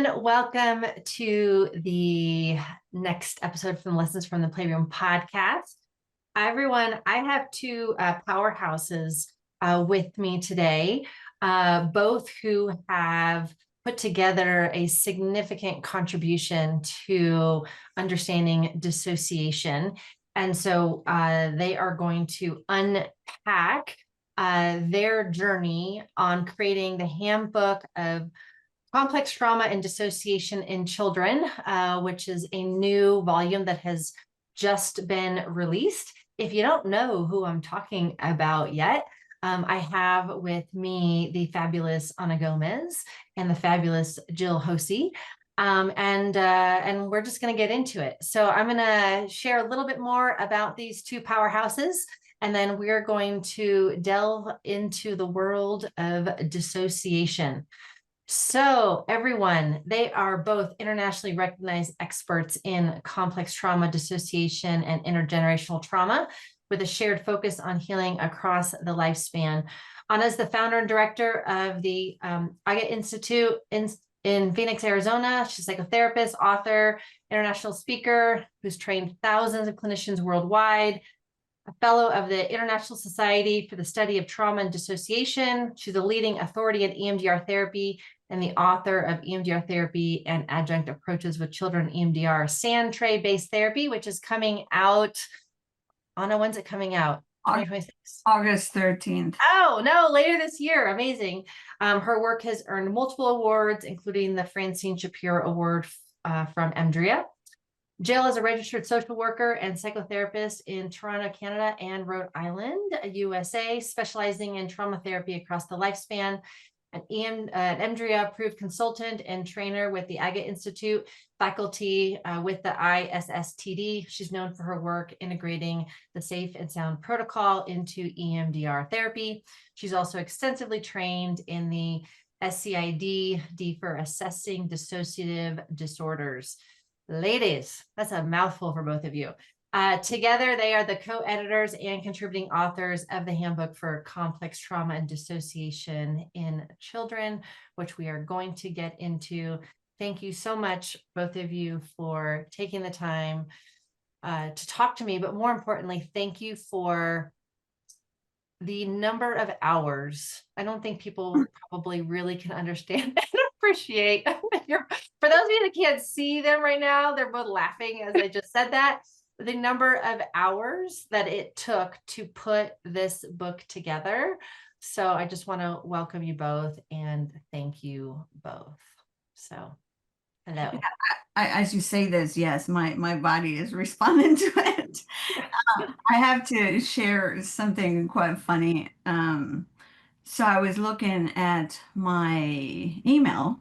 everyone. Welcome to the next episode from Lessons from the Playroom podcast. Everyone, I have two powerhouses with me today, both who have put together a significant contribution to understanding dissociation. And so they are going to unpack their journey on creating the Handbook of Complex Trauma and Dissociation in Children, which is a new volume that has just been released. If you don't know who I'm talking about yet, I have with me the fabulous Ana Gómez and the fabulous Jill Hosey. And we're just going to get into it. So I'm going to share a little bit more about these two powerhouses, and then we're going to delve into the world of dissociation. So everyone, they are both internationally recognized experts in complex trauma, dissociation, and intergenerational trauma, with a shared focus on healing across the lifespan. Ana is the founder and director of the AGA Institute in Phoenix, Arizona. She's a psychotherapist, author, international speaker who's trained thousands of clinicians worldwide, a fellow of the International Society for the Study of Trauma and Dissociation. She's a leading authority in EMDR therapy and the author of EMDR Therapy and Adjunct Approaches with Children EMDR Sand Tray-Based Therapy, which is coming out. Ana, when's it coming out? 2026? August 13th. Oh, no, later this year. Amazing. Her work has earned multiple awards, including the Francine Shapiro Award from EMDRIA. Jill is a registered social worker and psychotherapist in Toronto, Canada, and Rhode Island, USA, specializing in trauma therapy across the lifespan. An EMDRIA approved consultant and trainer with the AGA Institute, faculty with the ISSTD. She's known for her work integrating the Safe and Sound protocol into EMDR therapy. She's also extensively trained in the SCID, D for assessing dissociative disorders. Ladies, that's a mouthful for both of you. Together, they are the co-editors and contributing authors of the Handbook for Complex Trauma and Dissociation in Children, which we are going to get into. Thank you so much, both of you, for taking the time to talk to me, but more importantly, thank you for the number of hours. I don't think people probably really can understand and appreciate. For those of you that can't see them right now, they're both laughing as I just said that. The number of hours that it took to put this book together. So I just want to welcome you both and thank you both. So, hello. Yeah, as you say this, yes, my body is responding to it. I have to share something quite funny. So I was looking at my email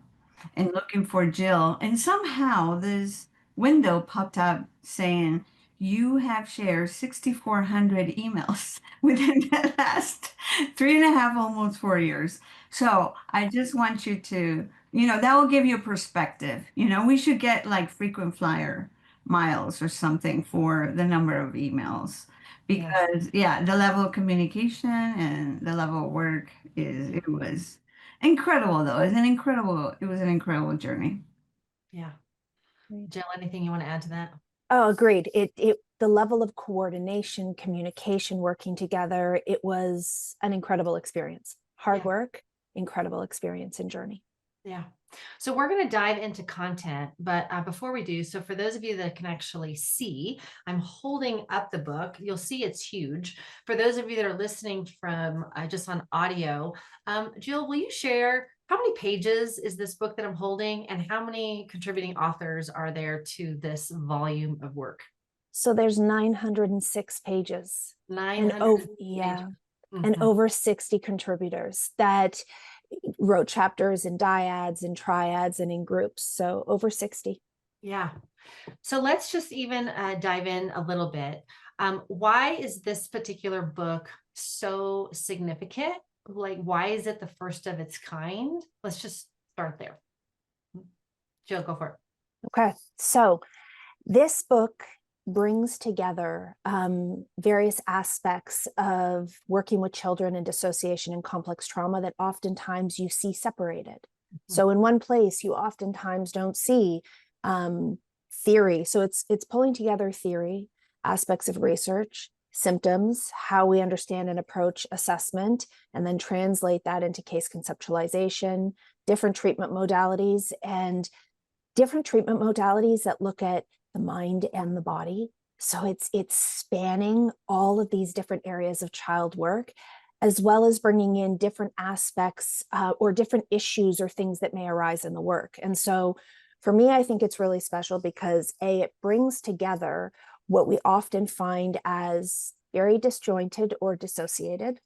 and looking for Jill, and somehow this window popped up saying, you have shared 6,400 emails within the last 3.5, almost 4 years. So I just want you to, that will give you a perspective. We should get like frequent flyer miles or something for the number of emails, because the level of communication and the level of work it was incredible, though. It was an incredible journey. Yeah. Jill, anything you want to add to that? Oh, agreed. The level of coordination, communication, working together, it was an incredible experience. Hard work, incredible experience and journey. Yeah. So we're going to dive into content, but before we do, so for those of you that can actually see, I'm holding up the book. You'll see it's huge. For those of you that are listening from just on audio, Jill, will you share how many pages is this book that I'm holding, and how many contributing authors are there to this volume of work? So there's 906 pages. 900 pages. And over 60 contributors that wrote chapters in dyads and triads and in groups. So over 60. Yeah. So let's just even dive in a little bit. Why is this particular book so significant? Like, why is it the first of its kind? Let's just start there. Jill, go for it. Okay. So this book brings together various aspects of working with children in dissociation and complex trauma that oftentimes you see separated. So in one place, you oftentimes don't see theory. So it's pulling together theory, aspects of research, symptoms, how we understand and approach assessment, and then translate that into case conceptualization, different treatment modalities, and different treatment modalities that look at the mind and the body. So it's spanning all of these different areas of child work, as well as bringing in different aspects or different issues or things that may arise in the work. And so for me, I think it's really special because it brings together what we often find as very disjointed or dissociated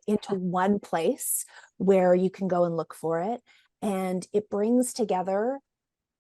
into one place where you can go and look for it. And it brings together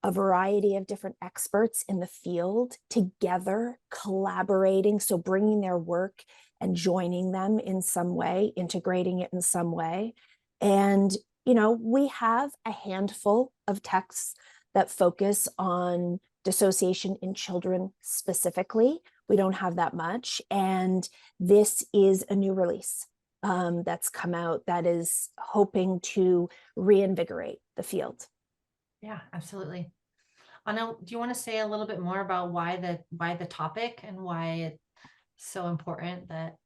a variety of different experts in the field together, collaborating. So bringing their work and joining them in some way, integrating it in some way. And, we have a handful of texts that focus on dissociation in children specifically. We don't have that much. And this is a new release that's come out that is hoping to reinvigorate the field. Yeah, absolutely. Anna, do you want to say a little bit more about why the topic and why it's so important that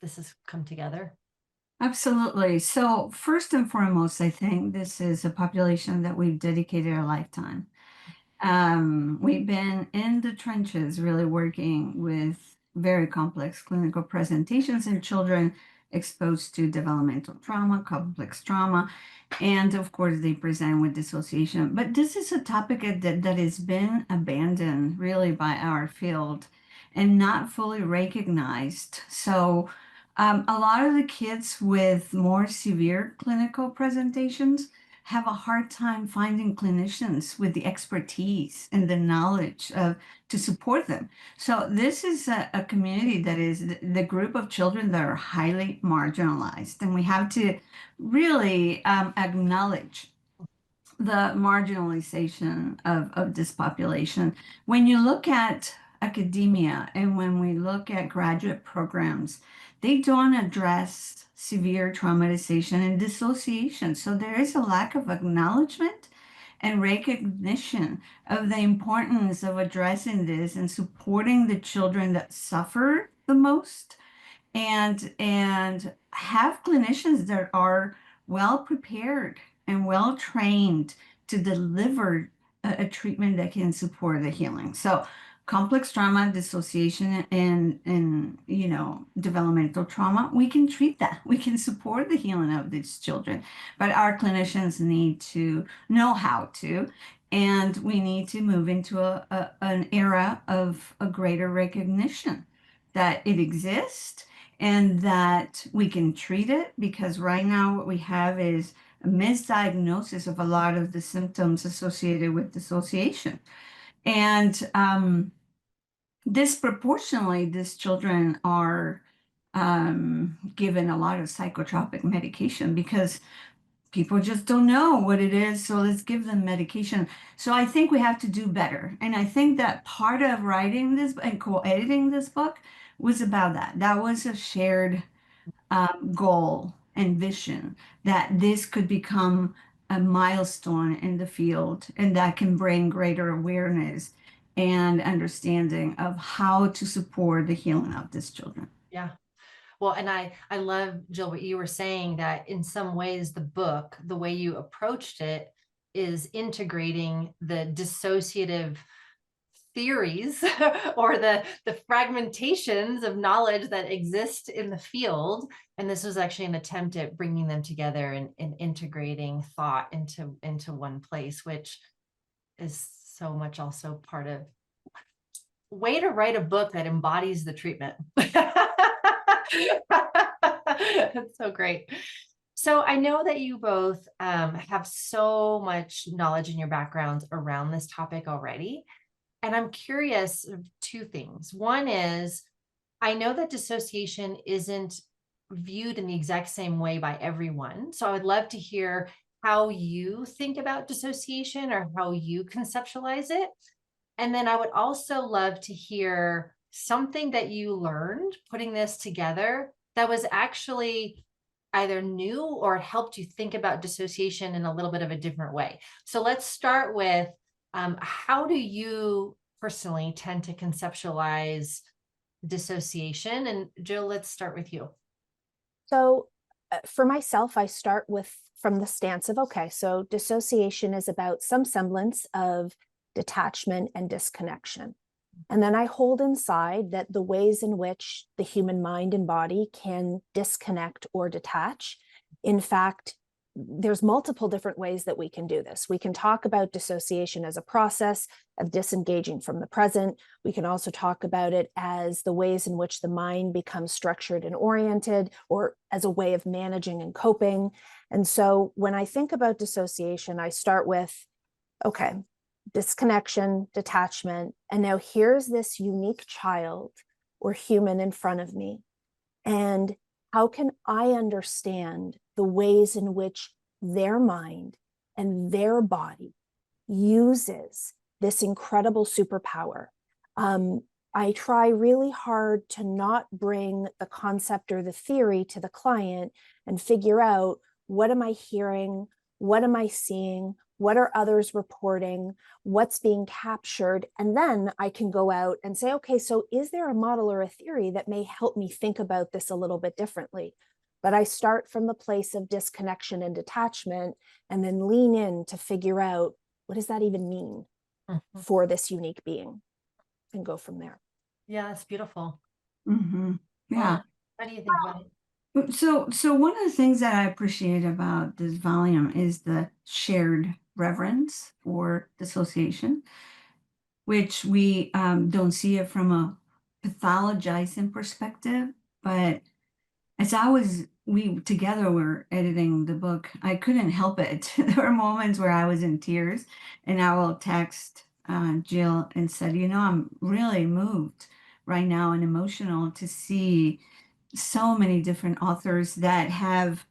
this has come together? Absolutely. So first and foremost, I think this is a population that we've dedicated our lifetime. We've been in the trenches really working with very complex clinical presentations in children exposed to developmental trauma, complex trauma, and of course they present with dissociation. But this is a topic that has been abandoned really by our field and not fully recognized. So a lot of the kids with more severe clinical presentations have a hard time finding clinicians with the expertise and the knowledge to support them. So this is a community that is the group of children that are highly marginalized. And we have to really acknowledge the marginalization of this population. When you look at academia and when we look at graduate programs, they don't address severe traumatization and dissociation. So there is a lack of acknowledgement and recognition of the importance of addressing this and supporting the children that suffer the most and have clinicians that are well prepared and well trained to deliver a treatment that can support the healing. So complex trauma, dissociation, and developmental trauma, we can treat that. We can support the healing of these children, but our clinicians need to know how to, and we need to move into an era of a greater recognition that it exists and that we can treat it, because right now what we have is a misdiagnosis of a lot of the symptoms associated with dissociation. And disproportionately, these children are given a lot of psychotropic medication because people just don't know what it is. So let's give them medication. So I think we have to do better. And I think that part of writing this and co-editing this book was about that. That was a shared goal and vision that this could become a milestone in the field and that can bring greater awareness and understanding of how to support the healing of these children. Yeah. Well, and I love, Jill, what you were saying, that in some ways the book, the way you approached it, is integrating the dissociative theories or the fragmentations of knowledge that exist in the field. And this was actually an attempt at bringing them together and integrating thought into one place, which is so much also part of way to write a book that embodies the treatment. That's so great. So I know that you both have so much knowledge in your backgrounds around this topic already. And I'm curious of two things. One is, I know that dissociation isn't viewed in the exact same way by everyone. So I would love to hear how you think about dissociation or how you conceptualize it. And then I would also love to hear something that you learned putting this together that was actually either new or helped you think about dissociation in a little bit of a different way. So let's start with how do you personally tend to conceptualize dissociation? And Jill, let's start with you. So for myself, I start from the stance of, okay, so dissociation is about some semblance of detachment and disconnection. And then I hold inside that the ways in which the human mind and body can disconnect or detach. In fact, there's multiple different ways that we can do this. We can talk about dissociation as a process of disengaging from the present. We can also talk about it as the ways in which the mind becomes structured and oriented, or as a way of managing and coping. And so when I think about dissociation, I start with, okay, disconnection, detachment, and now here's this unique child or human in front of me. And how can I understand the ways in which their mind and their body uses this incredible superpower? I try really hard to not bring the concept or the theory to the client and figure out, what am I hearing? What am I seeing? What are others reporting? What's being captured? And then I can go out and say, okay, so is there a model or a theory that may help me think about this a little bit differently? But I start from the place of disconnection and detachment, and then lean in to figure out, what does that even mean for this unique being, and go from there. Yeah, that's beautiful. Yeah. How do you think about it? So one of the things that I appreciate about this volume is the shared reverence for dissociation, which we don't see it from a pathologizing perspective. But as we together were editing the book, I couldn't help it. There were moments where I was in tears, and I will text Jill and said, I'm really moved right now and emotional to see so many different authors that have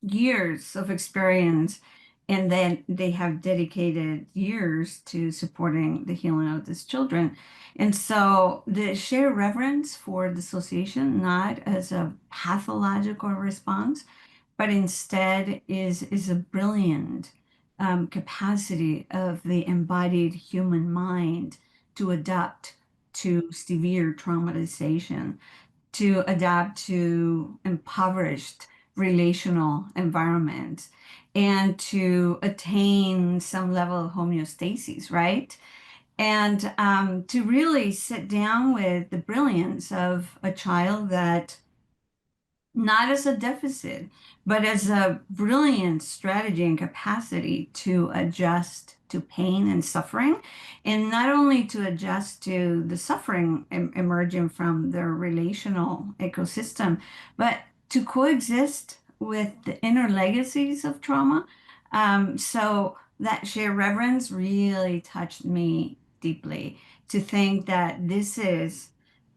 years of experience, and then they have dedicated years to supporting the healing of these children. And so the shared reverence for dissociation, not as a pathological response, but instead is a brilliant capacity of the embodied human mind to adapt to severe traumatization, to adapt to impoverished relational environments, and to attain some level of homeostasis, right? And to really sit down with the brilliance of a child that, not as a deficit, but as a brilliant strategy and capacity to adjust to pain and suffering, and not only to adjust to the suffering emerging from their relational ecosystem, but to coexist with the inner legacies of trauma. So that shared reverence really touched me deeply, to think that this is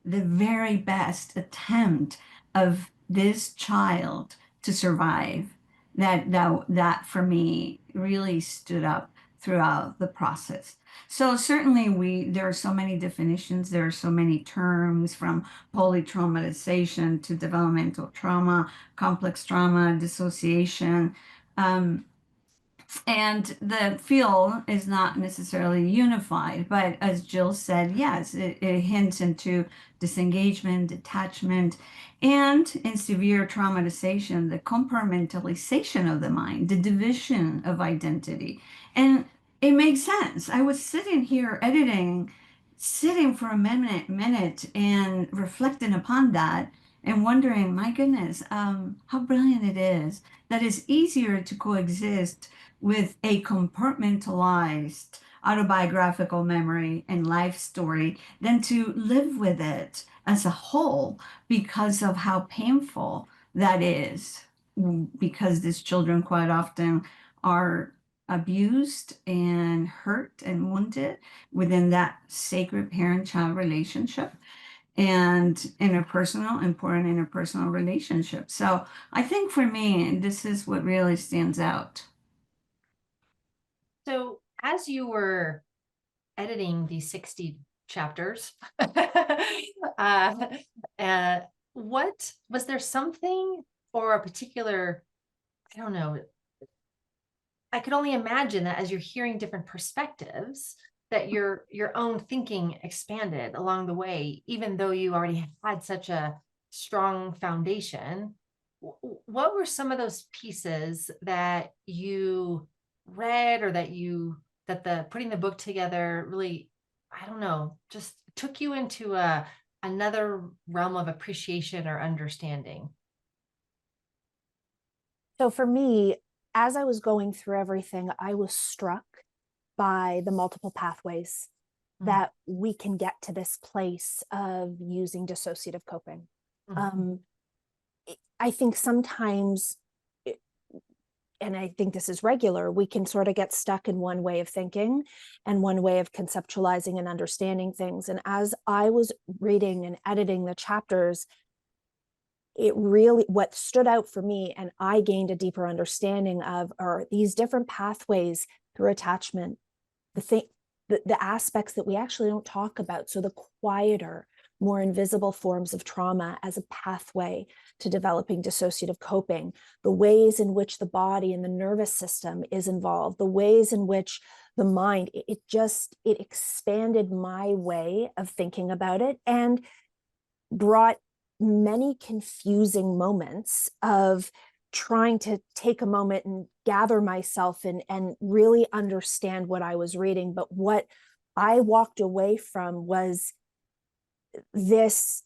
the very best attempt of this child to survive. That for me really stood up throughout the process. So certainly there are so many definitions, there are so many terms, from polytraumatization to developmental trauma, complex trauma, dissociation. And the field is not necessarily unified, but as Jill said, yes, it hints into disengagement, detachment, and in severe traumatization, the compartmentalization of the mind, the division of identity. And it makes sense. I was sitting here editing, sitting for a minute and reflecting upon that, and wondering, my goodness, how brilliant it is that it's easier to coexist with a compartmentalized autobiographical memory and life story than to live with it as a whole, because of how painful that is. Because these children quite often are abused and hurt and wounded within that sacred parent-child relationship, and important interpersonal relationship. So I think for me, this is what really stands out. So as you were editing these 60 chapters, what was there something or a particular, I don't know, I could only imagine that as you're hearing different perspectives, that your own thinking expanded along the way, even though you already had such a strong foundation. What were some of those pieces that you read, or that the putting the book together really, I don't know, just took you into another realm of appreciation or understanding? So for me, as I was going through everything, I was struck by the multiple pathways that we can get to this place of using dissociative coping. Mhm. I think sometimes, and I think this is regular, we can sort of get stuck in one way of thinking and one way of conceptualizing and understanding things. And as I was reading and editing the chapters, it really, what stood out for me, and I gained a deeper understanding of, are these different pathways through attachment, the aspects that we actually don't talk about. So the quieter, more invisible forms of trauma as a pathway to developing dissociative coping, the ways in which the body and the nervous system is involved, the ways in which the mind, it expanded my way of thinking about it, and brought many confusing moments of trying to take a moment and gather myself and really understand what I was reading. But what I walked away from was this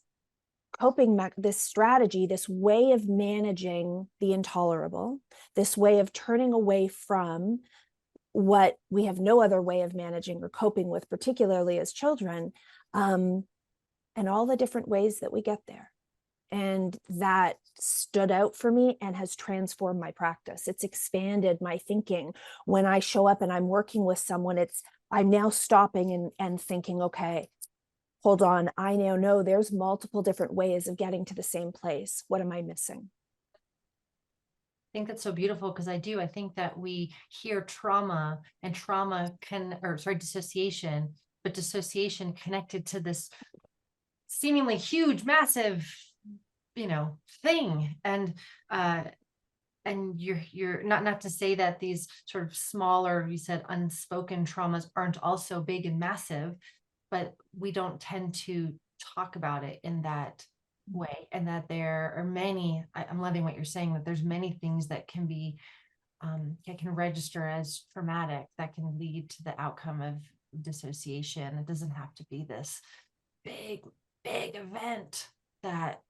this strategy, this way of managing the intolerable, this way of turning away from what we have no other way of managing or coping with, particularly as children, and all the different ways that we get there. And that stood out for me and has transformed my practice. It's expanded my thinking. When I show up and I'm working with someone, I'm now stopping and thinking, okay, hold on, I now know there's multiple different ways of getting to the same place. What am I missing? I think that's so beautiful, because I think that we hear trauma, and dissociation, but dissociation connected to this seemingly huge, massive, thing. And you're not to say that these sort of smaller, you said, unspoken traumas aren't also big and massive, but we don't tend to talk about it in that way. And that there are many, I'm loving what you're saying, that there's many things that can be that can register as traumatic, that can lead to the outcome of dissociation. It doesn't have to be this big event that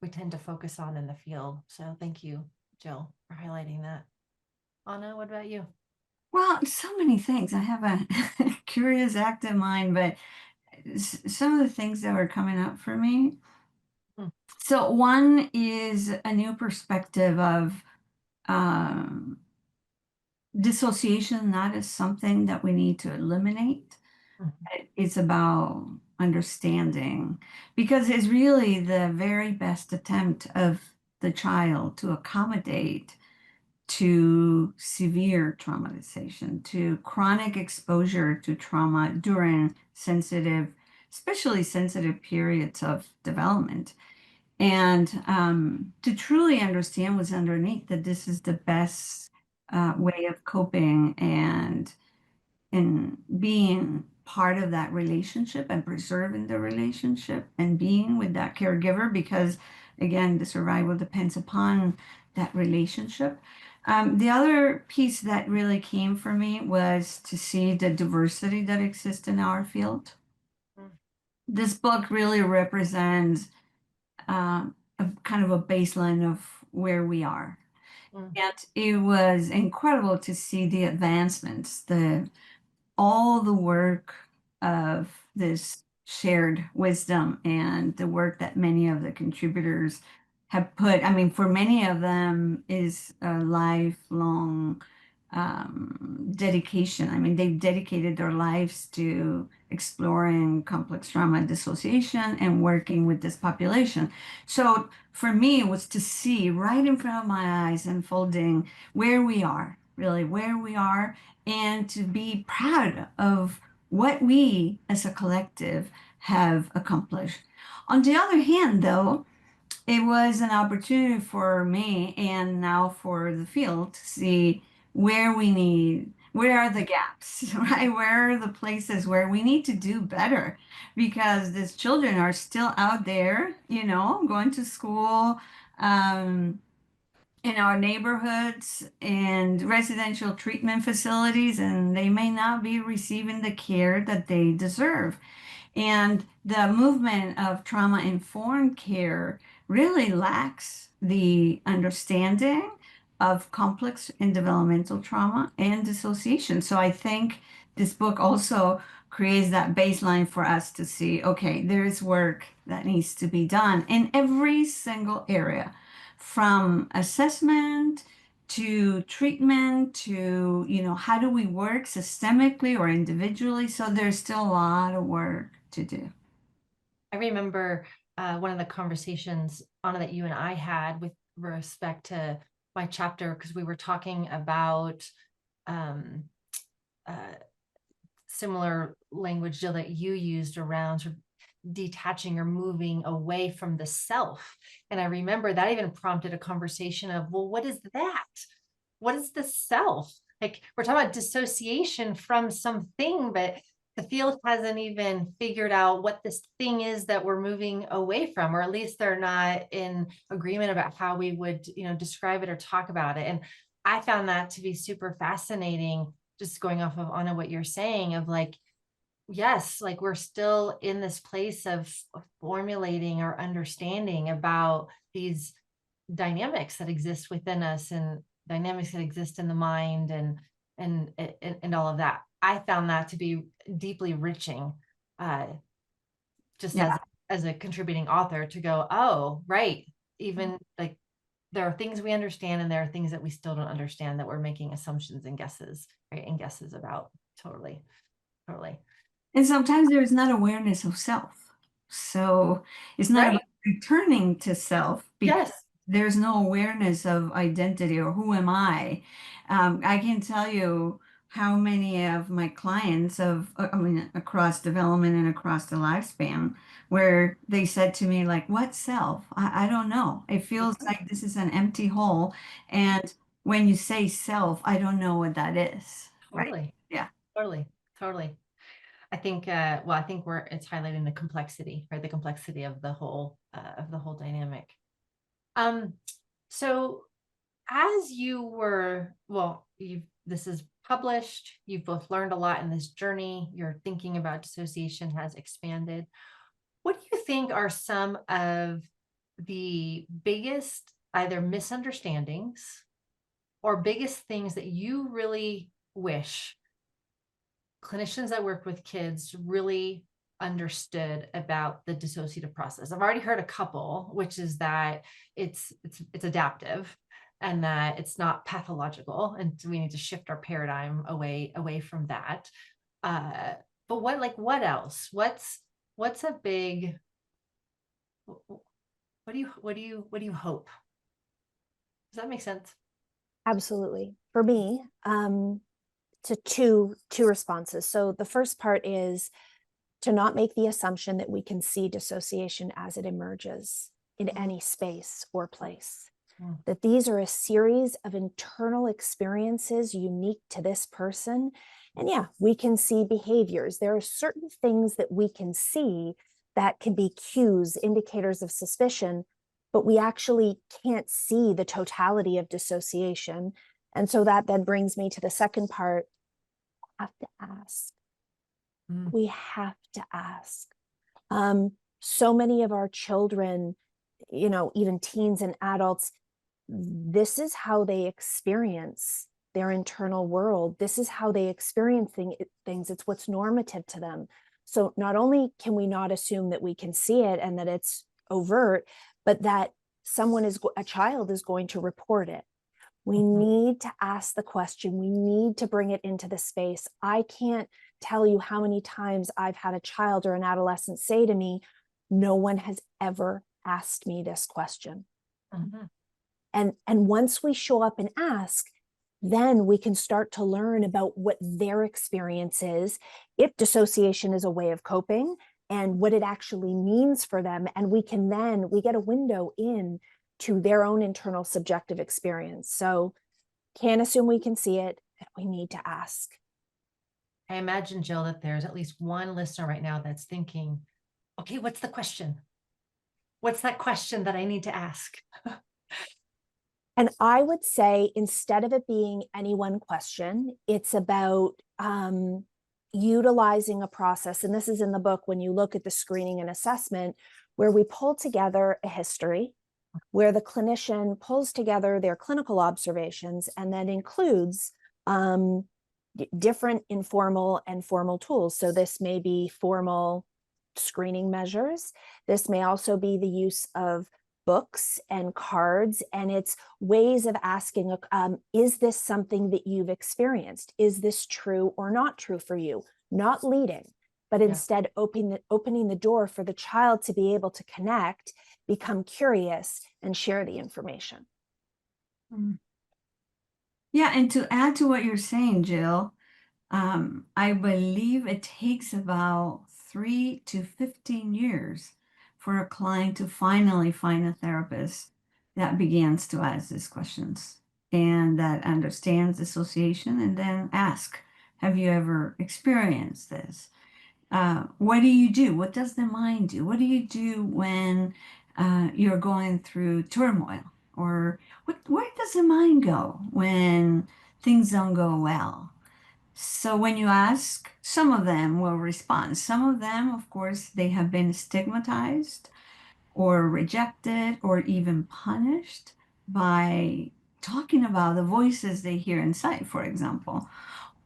we tend to focus on in the field. So thank you, Jill, for highlighting that. Anna, what about you? Well, so many things. I have a curious, active mind, but some of the things that were coming up for me. So one is a new perspective of um, dissociation, not as something that we need to eliminate. It's about understanding, because it's really the very best attempt of the child to accommodate to severe traumatization, to chronic exposure to trauma during sensitive, especially sensitive periods of development. And to truly understand what's underneath, that this is the best way of coping and being part of that relationship and preserving the relationship and being with that caregiver, because again, the survival depends upon that relationship. The other piece that really came for me was to see the diversity that exists in our field. This book really represents a kind of a baseline of where we are. And it was incredible to see the advancements, all the work of this shared wisdom and the work that many of the contributors have put. I mean, for many of them is a lifelong dedication. I mean, they've dedicated their lives to exploring complex trauma and dissociation and working with this population. So for me, it was to see right in front of my eyes unfolding where we are, really where we are, and to be proud of what we as a collective have accomplished. On the other hand, though, it was an opportunity for me and now for the field to see where are the gaps, right? Where are the places where we need to do better? Because these children are still out there, going to school, um, in our neighborhoods and residential treatment facilities, and they may not be receiving the care that they deserve. And the movement of trauma-informed care really lacks the understanding of complex and developmental trauma and dissociation. So I think this book also creates that baseline for us to see, okay, there's work that needs to be done in every single area, from assessment to treatment to, how do we work systemically or individually? So there's still a lot of work to do. I remember one of the conversations, Anna, that you and I had with respect to my chapter, because we were talking about um, similar language, Jill, that you used around sort of detaching or moving away from the self. And I remember that even prompted a conversation of, well, what is that? What is the self? Like, we're talking about dissociation from something, but the field hasn't even figured out what this thing is that we're moving away from, or at least they're not in agreement about how we would, describe it or talk about it. And I found that to be super fascinating, just going off of Anna, what you're saying of like, yes, like we're still in this place of formulating our understanding about these dynamics that exist within us and dynamics that exist in the mind and all of that. I found that to be deeply enriching, just Yeah. as a contributing author, to go, oh, right, even like there are things we understand and there are things that we still don't understand that we're making assumptions and guesses, right? And guesses about. Totally. And sometimes there is not awareness of self. So it's not about returning to self because there's no awareness of identity or who am I. I can tell you how many of my clients across development and across the lifespan, where they said to me, like, what self? I don't know. It feels like this is an empty hole. And when you say self, I don't know what that is. Totally. Right? Yeah. Totally. I think, it's highlighting the complexity, right? The complexity of the whole dynamic. So as this is published, you've both learned a lot in this journey. Your thinking about dissociation has expanded. What do you think are some of the biggest either misunderstandings or biggest things that you really wish clinicians that work with kids really understood about the dissociative process? I've already heard a couple, which is that it's adaptive and that it's not pathological, and so we need to shift our paradigm away from that. But what else? What's a big, what do you hope? Does that make sense? Absolutely. For me, to two responses. So the first part is to not make the assumption that we can see dissociation as it emerges in any space or place. That these are a series of internal experiences unique to this person. And yeah, we can see behaviors. There are certain things that we can see that can be cues, indicators of suspicion, but we actually can't see the totality of dissociation. And so that then brings me to the second part. Have to ask. We have to ask. So many of our children, even teens and adults, this is how they experience their internal world. This is how they experience things. It's what's normative to them. So not only can we not assume that we can see it and that it's overt, but that a child is going to report it. We need to ask the question. We need to bring it into the space. I can't tell you how many times I've had a child or an adolescent say to me, no one has ever asked me this question. And once we show up and ask, then we can start to learn about what their experience is. If dissociation is a way of coping, and what it actually means for them. And we get a window in to their own internal subjective experience. So can't assume we can see it, and we need to ask. I imagine, Jill, that there's at least one listener right now that's thinking, okay, what's the question? What's that question that I need to ask? And I would say, instead of it being any one question, it's about utilizing a process. And this is in the book when you look at the screening and assessment, where we pull together a history, where the clinician pulls together their clinical observations and then includes different informal and formal tools. So this may be formal screening measures. This may also be the use of books and cards, and it's ways of asking, is this something that you've experienced? Is this true or not true for you? Not leading, but instead opening the door for the child to be able to connect, become curious, and share the information. Yeah, and to add to what you're saying, Jill, I believe it takes about 3 to 15 years for a client to finally find a therapist that begins to ask these questions and that understands dissociation, and then ask, have you ever experienced this? What do you do? What does the mind do? What do you do when you're going through turmoil? Or where does the mind go when things don't go well? So when you ask, some of them will respond. Some of them, of course, they have been stigmatized or rejected or even punished by talking about the voices they hear inside, for example,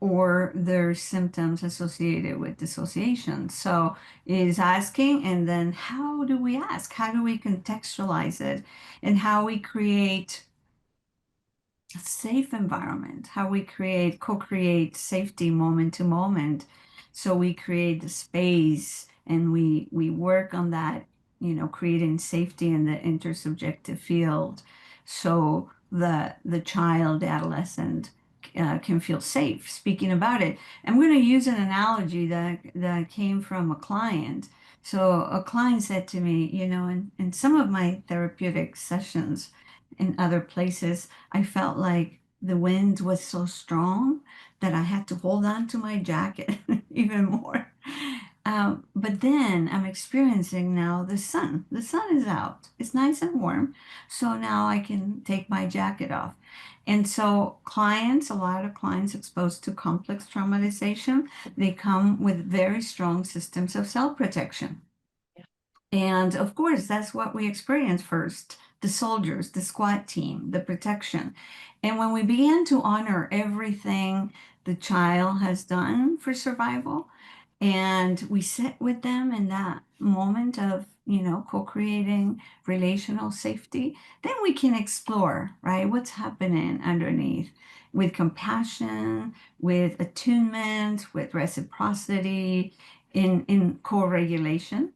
or their symptoms associated with dissociation. So is asking, and then how do we ask? How do we contextualize it? And how we create a safe environment, how we co-create safety moment to moment. So we create the space and we work on that, creating safety in the intersubjective field. So the child, adolescent can feel safe speaking about it. I'm going to use an analogy that came from a client. So a client said to me, in some of my therapeutic sessions in other places, I felt like the wind was so strong that I had to hold on to my jacket even more. But then I'm experiencing now the sun. The sun is out. It's nice and warm. So now I can take my jacket off. And so a lot of clients exposed to complex traumatization, they come with very strong systems of self-protection. And of course, that's what we experience first: the soldiers, the SWAT team, the protection. And when we began to honor everything the child has done for survival, and we sit with them in that moment of, co-creating relational safety, then we can explore, right, what's happening underneath, with compassion, with attunement, with reciprocity, in co-regulation.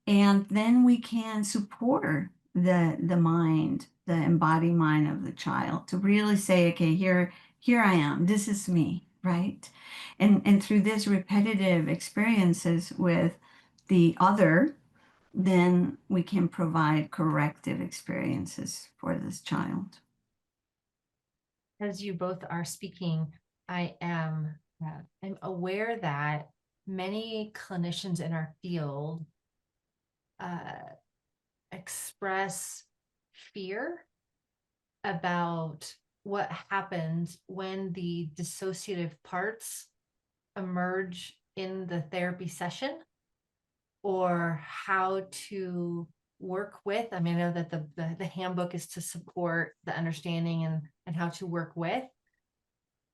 And then we can support the mind, the embodied mind of the child, to really say, okay, here I am, this is me, right? And through this repetitive experiences with the other, then we can provide corrective experiences for this child. As you both are speaking, I'm aware that many clinicians in our field express fear about what happens when the dissociative parts emerge in the therapy session, or how to work with. I mean, I know that the handbook is to support the understanding and how to work with.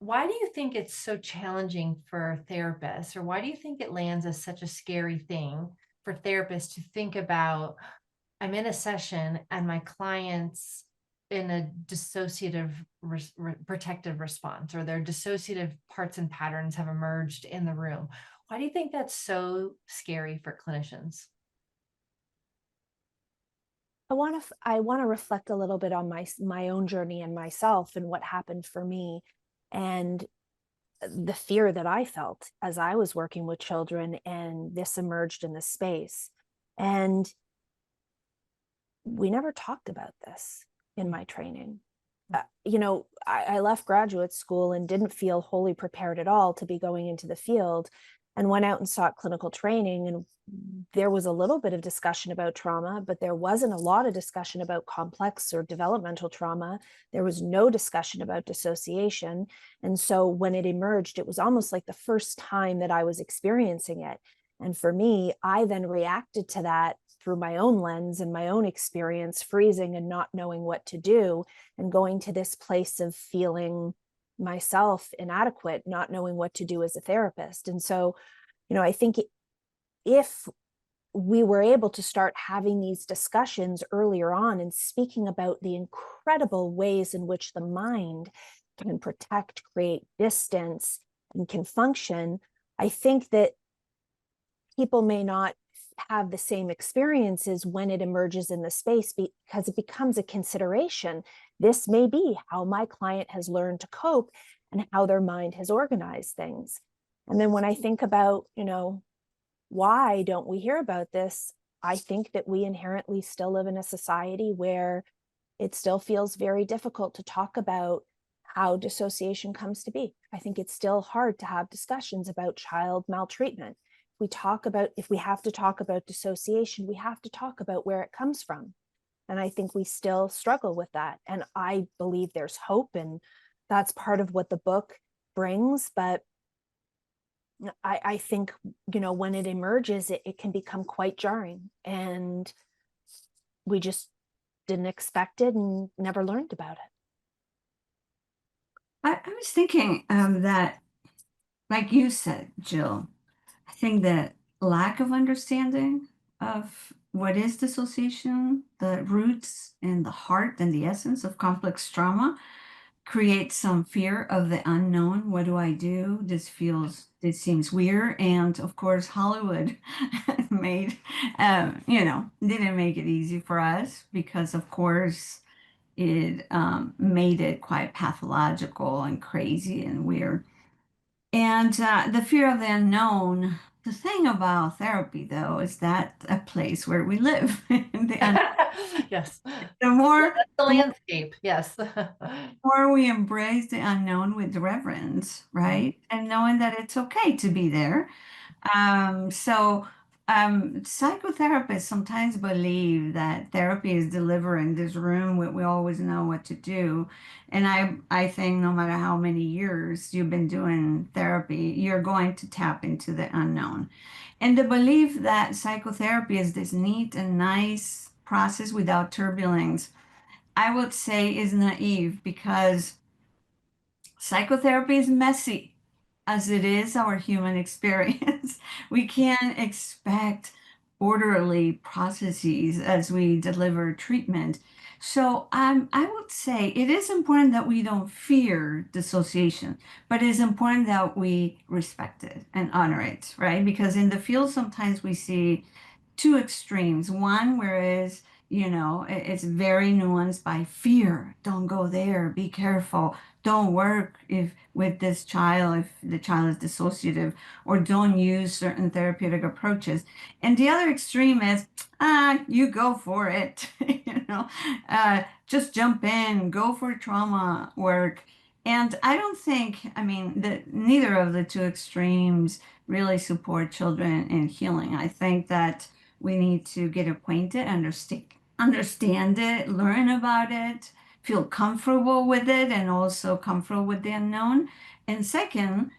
Why do you think it's so challenging for therapists, or why do you think it lands as such a scary thing for therapists to think about, I'm in a session and my client's in a dissociative protective response, or their dissociative parts and patterns have emerged in the room? Why do you think that's so scary for clinicians? I want to reflect a little bit on my own journey and myself and what happened for me. And the fear that I felt as I was working with children, and this emerged in this space. And we never talked about this in my training. I left graduate school and didn't feel wholly prepared at all to be going into the field, and went out and sought clinical training. And there was a little bit of discussion about trauma, but there wasn't a lot of discussion about complex or developmental trauma. There was no discussion about dissociation. And so when it emerged, it was almost like the first time that I was experiencing it. And for me, I then reacted to that through my own lens and my own experience, freezing and not knowing what to do, and going to this place of feeling myself inadequate, not knowing what to do as a therapist. And so, I think if we were able to start having these discussions earlier on and speaking about the incredible ways in which the mind can protect, create distance, and can function, I think that people may not have the same experiences when it emerges in the space, because it becomes a consideration. This may be how my client has learned to cope and how their mind has organized things. And then when I think about, why don't we hear about this? I think that we inherently still live in a society where it still feels very difficult to talk about how dissociation comes to be. I think it's still hard to have discussions about child maltreatment. If we have to talk about dissociation, we have to talk about where it comes from. And I think we still struggle with that. And I believe there's hope, and that's part of what the book brings. But I think, when it emerges, it can become quite jarring. And we just didn't expect it and never learned about it. I was thinking that, like you said, Jill, I think that lack of understanding of what is dissociation, the roots and the heart and the essence of complex trauma, creates some fear of the unknown. What do I do? This seems weird. And of course, Hollywood didn't make it easy for us, because of course it made it quite pathological and crazy and weird. And the fear of the unknown. The thing about therapy, though, is that a place where we live. Yes. The more, That's the landscape. Yes. more we embrace the unknown with reverence, right? And knowing that it's okay to be there. Psychotherapists sometimes believe that therapy is delivering this room where we always know what to do. And I think no matter how many years you've been doing therapy, you're going to tap into the unknown. And the belief that psychotherapy is this neat and nice process without turbulence, I would say is naive, because psychotherapy is messy, as it is our human experience. We can't expect orderly processes as we deliver treatment. So I would say it is important that we don't fear dissociation, but it's important that we respect it and honor it, right? Because in the field, sometimes we see two extremes. One, whereas it's very nuanced by fear. Don't go there. Be careful. Don't work if with this child if the child is dissociative, or don't use certain therapeutic approaches. And the other extreme is, you go for it. Just jump in, go for trauma work. And I don't think, I mean, that neither of the two extremes really support children in healing. I think that we need to get acquainted, understand it, learn about it, feel comfortable with it, and also comfortable with the unknown. And second,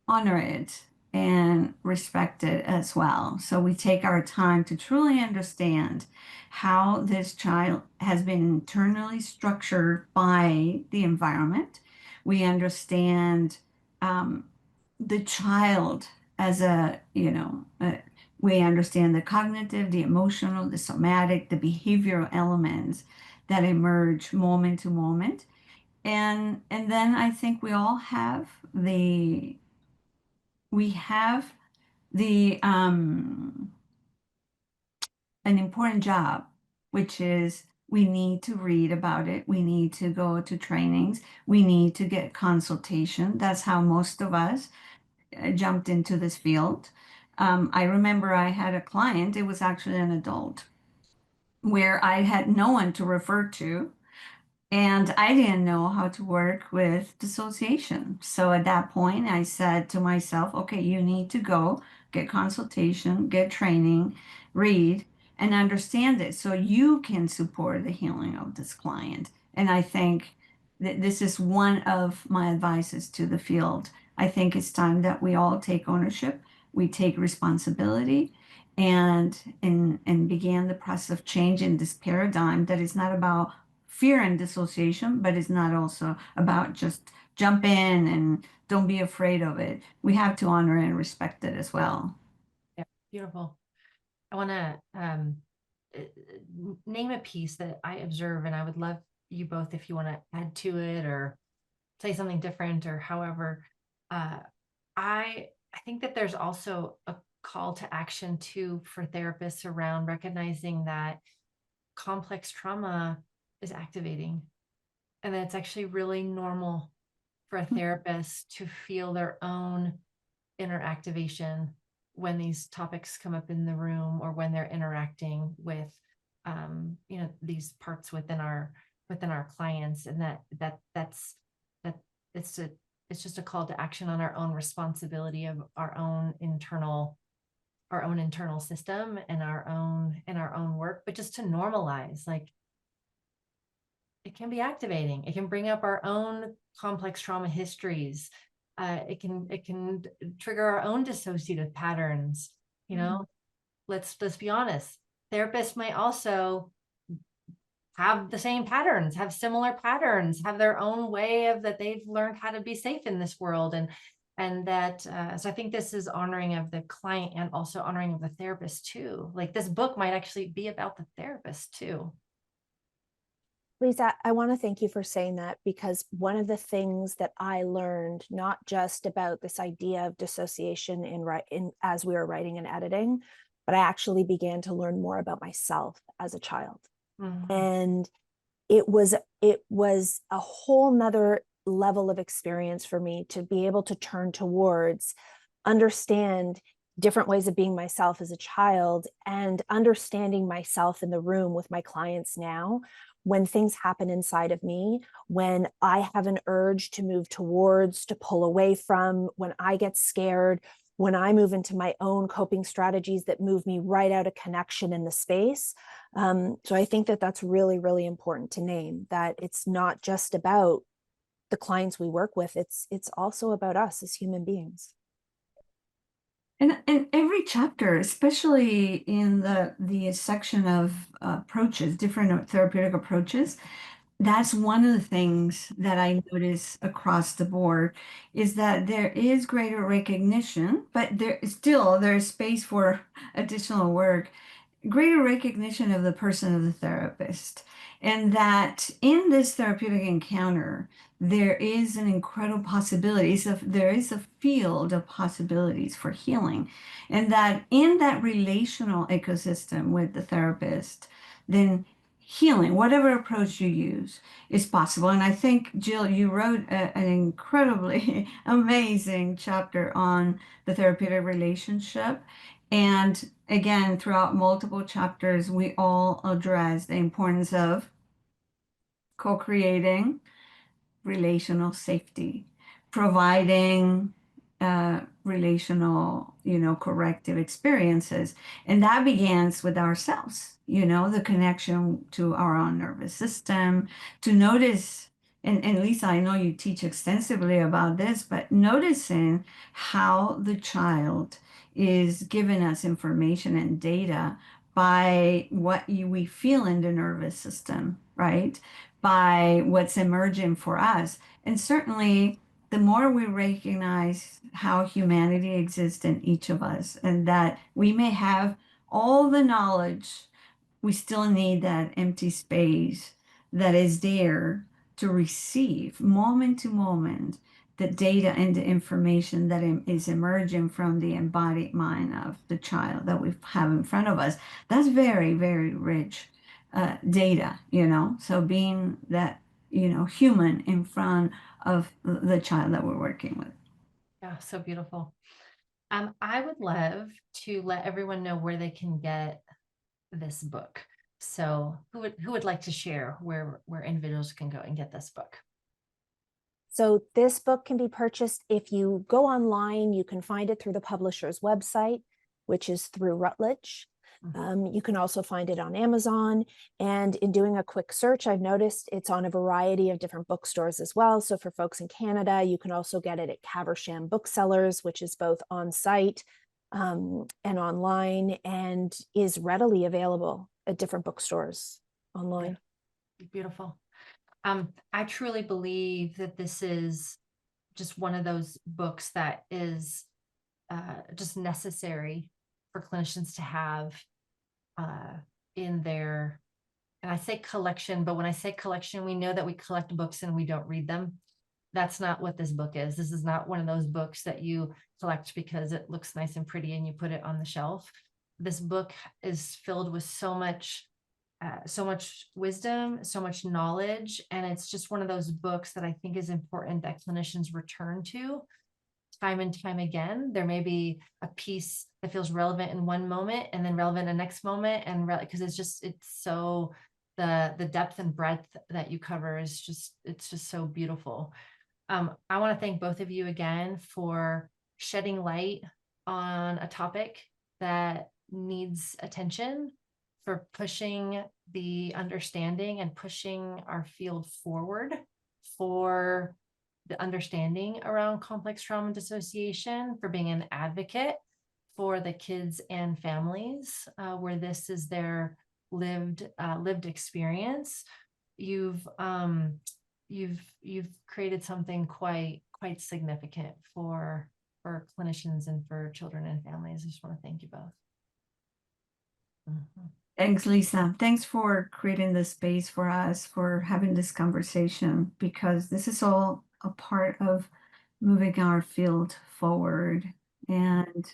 honor it and respect it as well. So we take our time to truly understand how this child has been internally structured by the environment. We understand the child as we understand the cognitive, the emotional, the somatic, the behavioral elements that emerge moment to moment. And then I think we have the an important job, which is We need to read about it. We need to go to trainings. We need to get consultation. That's how most of us jumped into this field. I remember I had a client, it was actually an adult, where I had no one to refer to. And I didn't know how to work with dissociation. So at that point, I said to myself, okay, you need to go get consultation, get training, read, and understand it so you can support the healing of this client. And I think that this is one of my advices to the field. I think it's time that we all take ownership, we take responsibility, and began the process of change in this paradigm that is not about fear and dissociation, but it's not also about just jump in and don't be afraid of it. We have to honor and respect it as well. Yeah, beautiful. I want to name a piece that I observe, and I would love you both if you want to add to it or say something different or however. I think that there's also a call to action too for therapists around recognizing that complex trauma is activating, and that it's actually really normal for a therapist to feel their own inner activation when these topics come up in the room or when they're interacting with these parts within our clients, and that's it's just a call to action on our own responsibility of our own internal system and our own work, but just to normalize, like, it can be activating. It can bring up our own complex trauma histories. It can trigger our own dissociative patterns. Let's be honest. Therapists might also have the same patterns, have similar patterns, have their own way of that they've learned how to be safe in this world, and that so I think this is honoring of the client and also honoring of the therapist too. Like, this book might actually be about the therapist too. Lisa, I want to thank you for saying that, because one of the things that I learned, not just about this idea of dissociation in as we were writing and editing, but I actually began to learn more about myself as a child. Mm-hmm. And it was a whole nother level of experience for me to be able to turn towards understand different ways of being myself as a child and understanding myself in the room with my clients now. When things happen inside of me, when I have an urge to move towards, to pull away from, when I get scared, when I move into my own coping strategies that move me right out of connection in the space. So I think that that's really, really important to name, that it's not just about the clients we work with, it's also about us as human beings. And every chapter, especially in the section of approaches, different therapeutic approaches, that's one of the things that I notice across the board, is that there is greater recognition, but there's space for additional work, greater recognition of the person of the therapist. And that in this therapeutic encounter, there is an incredible possibility. There is a field of possibilities for healing. And that in that relational ecosystem with the therapist, then healing, whatever approach you use, is possible. And I think, Jill, you wrote an incredibly amazing chapter on the therapeutic relationship. And again, throughout multiple chapters, we all address the importance of co-creating relational safety, providing relational, corrective experiences. And that begins with ourselves, the connection to our own nervous system, to notice, and Lisa, I know you teach extensively about this, but noticing how the child is giving us information and data by what we feel in the nervous system, right? By what's emerging for us. And certainly, the more we recognize how humanity exists in each of us, and that we may have all the knowledge, we still need that empty space that is there to receive moment to moment the data and the information that is emerging from the embodied mind of the child that we have in front of us. That's very, very rich. data, so being that, human in front of the child that we're working with. Yeah, so beautiful. I would love to let everyone know where they can get this book. So who would like to share where individuals can go and get this book? So this book can be purchased if you go online. You can find it through the publisher's website, which is through Routledge. You can also find it on Amazon. And in doing a quick search, I've noticed it's on a variety of different bookstores as well. So for folks in Canada, you can also get it at Caversham Booksellers, which is both on site and online, and is readily available at different bookstores online. Yeah. Beautiful. I truly believe that this is just one of those books that is just necessary for clinicians to have in their, and I say collection, but when I say collection, we know that we collect books and we don't read them. That's not what this book is. This is not one of those books that you collect because it looks nice and pretty and you put it on the shelf. This book is filled with so much wisdom, so much knowledge, and it's just one of those books that I think is important that clinicians return to time and time again. There may be a piece that feels relevant in one moment and then relevant in the next moment, and because it's so the depth and breadth that you cover is just, it's just so beautiful. I want to thank both of you again for shedding light on a topic that needs attention, for pushing the understanding and pushing our field forward for the understanding around complex trauma and dissociation, for being an advocate for the kids and families where this is their lived experience. You've created something quite significant for clinicians and for children and families. I just want to thank you both. Mm-hmm. Thanks, Lisa. Thanks for creating this space for us, for having this conversation, because this is all a part of moving our field forward. And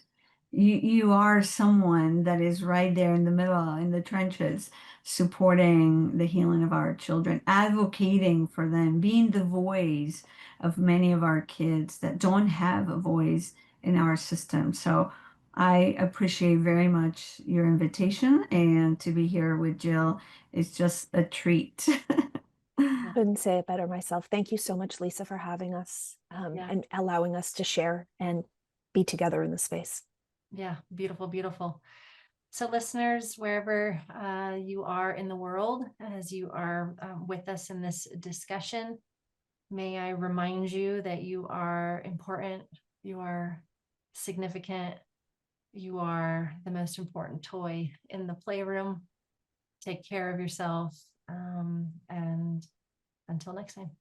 you are someone that is right there in the middle, in the trenches, supporting the healing of our children, advocating for them, being the voice of many of our kids that don't have a voice in our system. So I appreciate very much your invitation, and to be here with Jill is just a treat. Couldn't say it better myself. Thank you so much, Lisa, for having us and allowing us to share and be together in the space. Yeah, beautiful, beautiful. So listeners, wherever you are in the world, as you are with us in this discussion, may I remind you that you are important, you are significant, you are the most important toy in the playroom. Take care of yourself, and until next time.